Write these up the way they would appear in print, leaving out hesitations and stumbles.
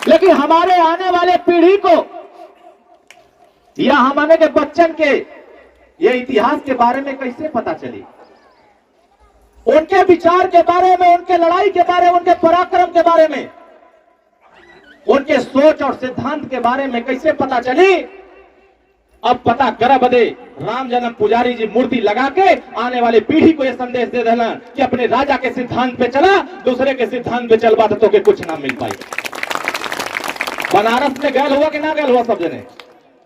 लेकिन हमारे आने वाले पीढ़ी को या हमारे के बच्चन के ये इतिहास के बारे में कैसे पता चली, उनके विचार के बारे में, उनके लड़ाई के बारे में, उनके पराक्रम के बारे में, उनके सोच और सिद्धांत के बारे में कैसे पता चली। अब पता कर बदे राम जन्म पुजारी जी मूर्ति लगा के आने वाली पीढ़ी को यह संदेश दे देना कि अपने राजा के सिद्धांत पे चला, दूसरे के सिद्धांत पे चलवा तो के कुछ ना मिल पाई। बनारस में गैल हुआ कि ना गैल हुआ सब जने?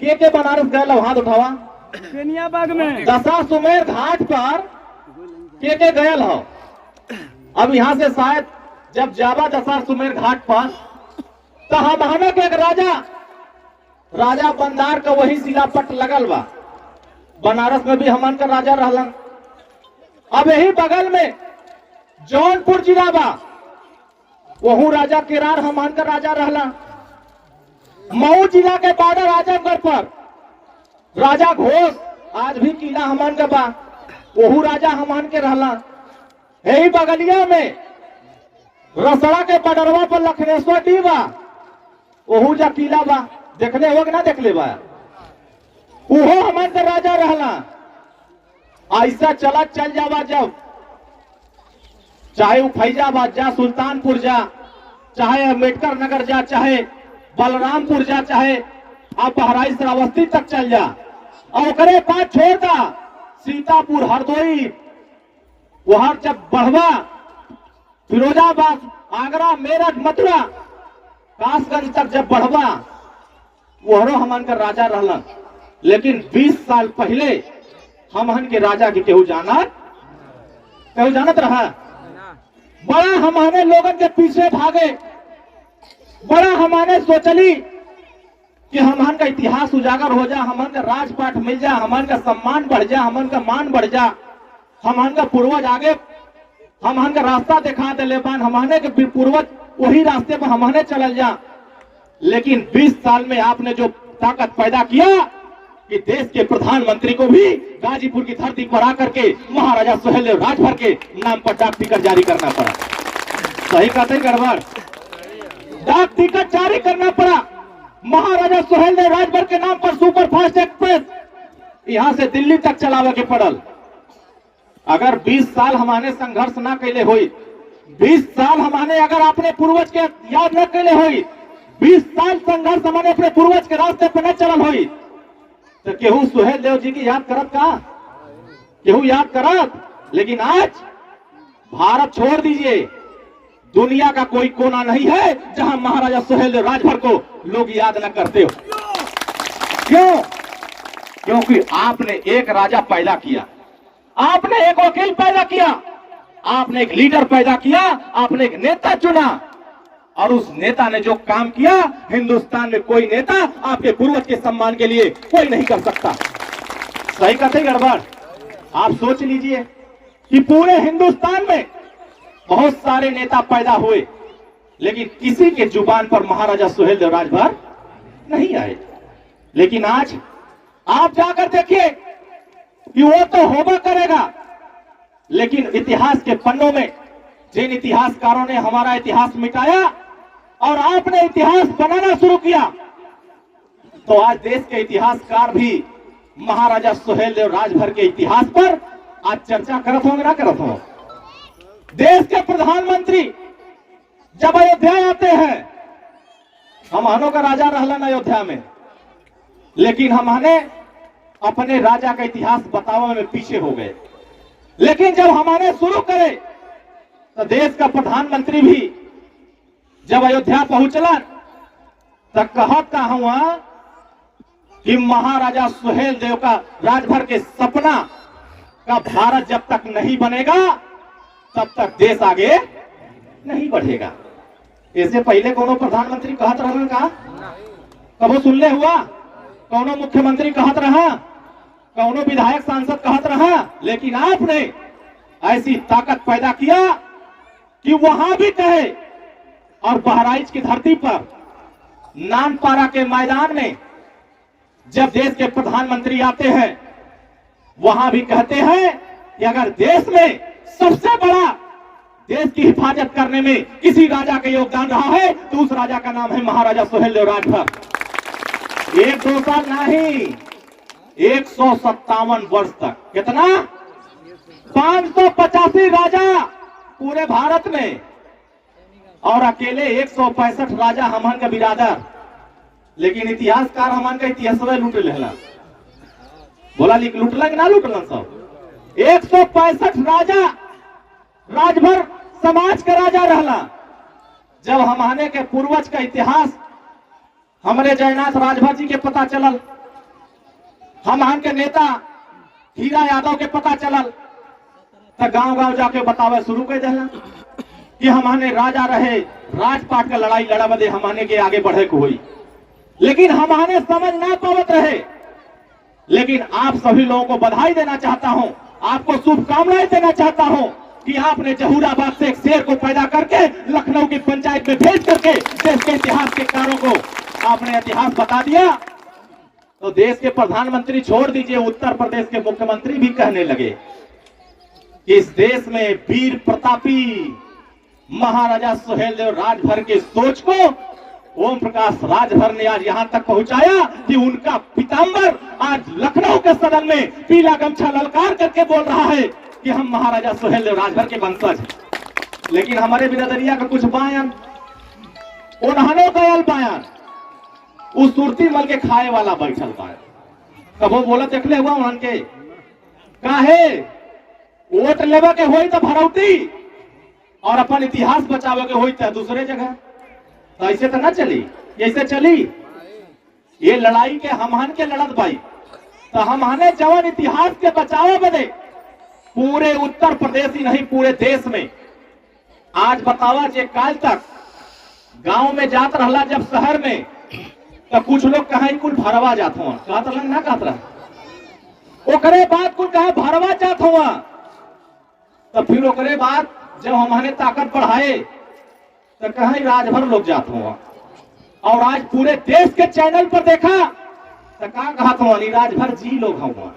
के बनारस गैल हाथ उठावा। बाग में दशाश्वमेध घाट पर के गयल हो। अब यहां से शायद जब जावा दशाश्वमेध घाट पर तो हमारे के एक राजा बंदार का वही शिलापट लगल बा। बनारस में भी हमन का राजा रहलन। अब यही बगल में जौनपुर जिला बा, वहू राजा केरार हमन का राजा रहला। मऊ जिला के बॉर्डर आजमगढ़ पर राजा घोष आज भी किला हमन का बा, वहू राजा हमन के रहला। यही बगलिया में रसड़ा के बडरवा पर लखनेश्वर डी बा, वहू जा किला बा। देखने हो कि ना देख ले बा, वो हमन का राजा रहला। ऐसा चला चल जावा, जब चाहे फैजाबाद जा, सुल्तानपुर जा, चाहे अम्बेडकर नगर जा, चाहे बलरामपुर जा, चाहे आप बहराइच श्रावस्ती तक चल जा, और ओकरे पास छोड़ दा सीतापुर, हरदोई, वहां जब बढ़वा, फिरोजाबाद, आगरा, मेरठ, मथुरा, कासगंज तक जब बढ़वा, वहरो हमन का राजा रहलन। लेकिन 20 साल पहले हमन के राजा की केहू जानत रहा। बड़ा हमारे लोगन के पीछे भागे, बड़ा हमारे सोचली कि हमन का इतिहास उजागर हो जा, हमन का राजपाट मिल जा, हमन का सम्मान बढ़ जा, हमन का मान बढ़ जा, हमन का पूर्वज आगे हमन का रास्ता दिखा दे लेबान, हमारे के पूर्वज वही रास्ते पर हमारे चल जा। लेकिन 20 साल में आपने जो ताकत पैदा किया कि देश के प्रधानमंत्री को भी गाजीपुर की धरती पर आकर के महाराजा सुहेलदेव राजभर के नाम पर डाक टिकट जारी करना पड़ा। सही कहते गड़बड़? डाक टिकट जारी करना पड़ा। महाराजा सुहेलदेव राजभर के नाम पर सुपरफास्ट एक्सप्रेस यहां से दिल्ली तक चलावे के पड़ल। अगर 20 साल हमारे संघर्ष ना कैले हुई, 20 साल हमारे अगर अपने पूर्वज के याद न कैले हुई, 20 साल संघर्ष हमारे अपने पूर्वज के रास्ते पर न चलल हुई, तो केहू सुहेलदेव जी की याद करत का? केहू याद करत? लेकिन आज भारत छोड़ दीजिए, दुनिया का कोई कोना नहीं है जहां महाराजा सुहेलदेव राजभर को लोग याद न करते हो। क्यों? क्योंकि आपने एक राजा पैदा किया, आपने एक वकील पैदा किया, आपने एक लीडर पैदा किया, आपने एक नेता चुना, और उस नेता ने जो काम किया, हिंदुस्तान में कोई नेता आपके पूर्वज के सम्मान के लिए कोई नहीं कर सकता। सही कहते गड़बड़? आप सोच लीजिए कि पूरे हिंदुस्तान में बहुत सारे नेता पैदा हुए, लेकिन किसी के जुबान पर महाराजा सुहेलदेव राजभर नहीं आए। लेकिन आज आप जाकर देखिए कि वो तो होगा करेगा, लेकिन इतिहास के पन्नों में जिन इतिहासकारों ने हमारा इतिहास मिटाया और आपने इतिहास बनाना शुरू किया, तो आज देश के इतिहासकार भी महाराजा सुहेलदेव राजभर के इतिहास पर आज चर्चा करत होंगे ना करत हो। देश के प्रधानमंत्री जब अयोध्या आते हैं, हमनों का राजा रहलन अयोध्या में, लेकिन हमने अपने राजा का इतिहास बताने में पीछे हो गए। लेकिन जब हमारे शुरू करे तो देश का प्रधानमंत्री भी जब अयोध्या पहुंचला तो कहता हुआ कि महाराजा सुहेलदेव का राजभर के सपना का भारत जब तक नहीं बनेगा तब तक देश आगे नहीं बढ़ेगा। इससे पहले कोनो प्रधानमंत्री कहत रहन का? कबो सुनले हुआ? कोनो मुख्यमंत्री कहत रहा? कोनो विधायक सांसद कहत रहा? लेकिन आपने ऐसी ताकत पैदा किया कि वहां भी कहे, और बहराइच की धरती पर नानपारा के मैदान में जब देश के प्रधानमंत्री आते हैं, वहां भी कहते हैं कि अगर देश में सबसे बड़ा देश की हिफाजत करने में किसी राजा का योगदान रहा है तो उस राजा का नाम है महाराजा सुहेलदेव राजभर। एक दो साल नहीं, 157 वर्ष तक। कितना? 585 राजा पूरे भारत में, और अकेले 165 राजा हमन का बिरादर। लेकिन इतिहासकार हमन का इतिहास लूट लेला। बोला लूटलन ना लूटलन सब। 165 राजा राजभर समाज का राजा रहला। जब हमारे के पूर्वज का इतिहास हमारे जयनाथ राजभर जी के पता चलल, हमान के नेता हीरा यादव के पता चलल, तो गांव गांव जाके बतावे शुरू कर देला कि हमारे राजा रहे, राजपाट का लड़ाई लड़ा बदे हमारे के आगे बढ़े को हुई। लेकिन हमारे समझ ना पावत रहे। लेकिन आप सभी लोगों को बधाई देना चाहता हूं, आपको शुभकामनाएं देना चाहता हूं कि आपने जहूराबाद से एक शेर को पैदा करके लखनऊ की पंचायत में भेज करके देश के इतिहास के कारों को आपने इतिहास बता दिया। तो देश के प्रधानमंत्री छोड़ दीजिए, उत्तर प्रदेश के मुख्यमंत्री भी कहने लगे कि इस देश में वीर प्रतापी महाराजा सुहेलदेव राजभर की सोच को ओम प्रकाश राजभर ने आज यहां तक पहुंचाया कि उनका पिताम्बर आज लखनऊ के सदन में पीला गमछा ललकार करके बोल रहा है कि हम महाराजा सुहेलदेव राजभर के वंशज हैं। लेकिन हमारे बिरादरिया का कुछ बयान, उन्होंने गयल बयान, उस सुरती मल के खाए वाला बैठल पाए। कबो बोला देखले हुआ उनके काहे वोट लेवा के होई तो भरौती और अपन इतिहास बचावे के होई तो दूसरे जगह। तो ऐसे तो ना चली, ऐसे चली ये लड़ाई के हमहन के लड़त भाई। तो हमहने जवान इतिहास के बचाव बदे पूरे उत्तर प्रदेश ही नहीं पूरे देश में आज बतावा जे काल तक गांव में जात रहला, जब शहर में तो कुछ लोग कहीं कुल भरवा जात हुआ, कहत लग ना कहत रहा। ओकरे बाद कुल कहा भरवा जात हुआ, तो फिर ओकरे बाद जब हमारे ताकत बढ़ाए तो कहीं राजभर लोग जात हुआ। और आज पूरे देश के चैनल पर देखा तो कहा कहत हुआ राजभर जी लोग हुआ,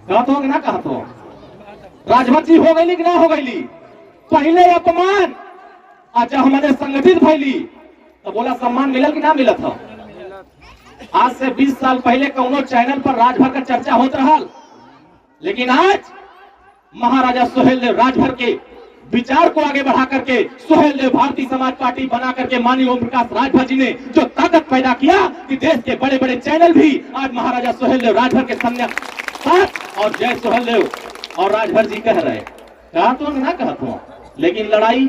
कहत हो ना कहत हो राजभर जी हो गई कि ना हो गई। पहले अपमान आज जब हमारे संगठित भैली तो बोला सम्मान मिलल कि ना मिलत हो। आज से 20 साल पहले कौनो चैनल पर राजभर का चर्चा होत रहा, लेकिन आज महाराजा सुहेलदेव राजभर के विचार को आगे बढ़ा करके सुहेलदेव भारतीय समाज पार्टी बना करके माननीय ओम प्रकाश राजभर जी ने जो ताकत पैदा किया कि देश के बड़े बड़े चैनल भी आज महाराजा सुहेलदेव राजभर के साथ और जय सुहेलदेव और राजभर जी कह रहे। कहा तो ना कहता हूं, लेकिन लड़ाई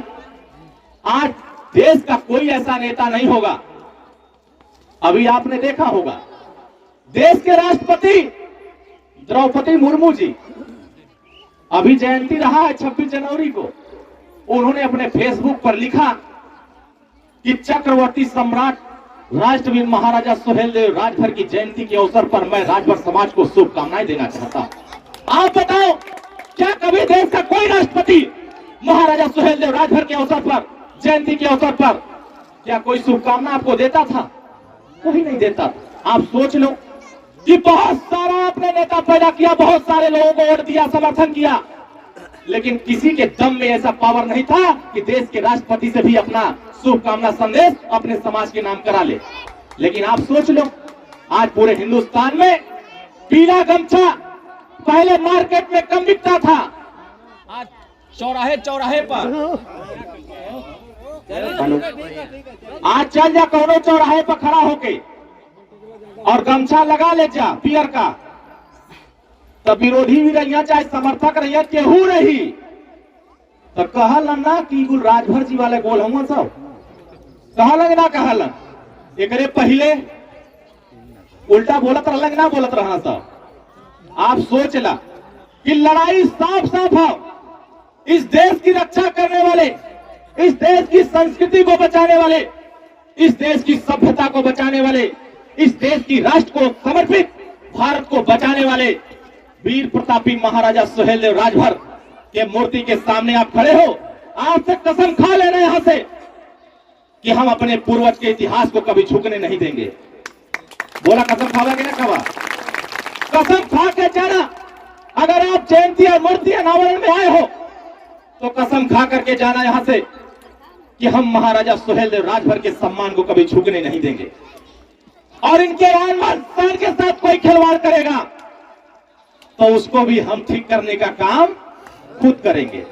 आज देश का कोई ऐसा नेता नहीं होगा। अभी आपने देखा होगा देश के राष्ट्रपति द्रौपदी मुर्मू जी, अभी जयंती रहा है 26 जनवरी को, उन्होंने अपने फेसबुक पर लिखा कि चक्रवर्ती सम्राट राष्ट्रवीर महाराजा सुहेलदेव राजभर की जयंती के अवसर पर मैं राजभर समाज को शुभकामनाएं देना चाहता हूं। आप बताओ क्या कभी देश का कोई राष्ट्रपति महाराजा सुहेलदेव राजभर के अवसर पर, जयंती के अवसर पर क्या कोई शुभकामना आपको देता था? कोई नहीं देता। आप सोच लो कि बहुत सारा आपने नेता पैदा किया, बहुत सारे लोगों को वोट दिया, समर्थन किया, लेकिन किसी के दम में ऐसा पावर नहीं था कि देश के राष्ट्रपति से भी अपना शुभकामना संदेश अपने समाज के नाम करा ले। लेकिन आप सोच लो आज पूरे हिंदुस्तान में पीला गमछा पहले मार्केट में कम बिकता था, आज चौराहे चौराहे पर, आज चल जा कौनो चौराहे पर खड़ा होके और गमछा लगा ले जा पियर का, तब विरोधी भी रहिया चाहे समर्थक रहिया केहू रही तो कहलन ना कि गुल राजभर जी वाले गोल हुआ सब, कहलन ना कहलन। एकरे पहले उल्टा बोलत रहलन ना बोलत रहना सब। आप सोच ला कि लड़ाई साफ साफ है, इस देश की रक्षा करने वाले, इस देश की संस्कृति को बचाने वाले, इस देश की सभ्यता को बचाने वाले, इस देश की राष्ट्र को समर्पित भारत को बचाने वाले वीर प्रतापी महाराजा सुहेलदेव राजभर के मूर्ति के सामने आप खड़े हो। आज से कसम खा लेना यहां से कि हम अपने पूर्वज के इतिहास को कभी झुकने नहीं देंगे। बोला कसम खावा कि ना खावा? कसम खा के जाना। अगर आप जयंती और मूर्ति अनावरण में आए हो तो कसम खा करके जाना यहां से कि हम महाराजा सुहेलदेव राजभर के सम्मान को कभी झुकने नहीं देंगे, और इनके मान के साथ कोई खिलवाड़ करेगा तो उसको भी हम ठीक करने का काम खुद करेंगे।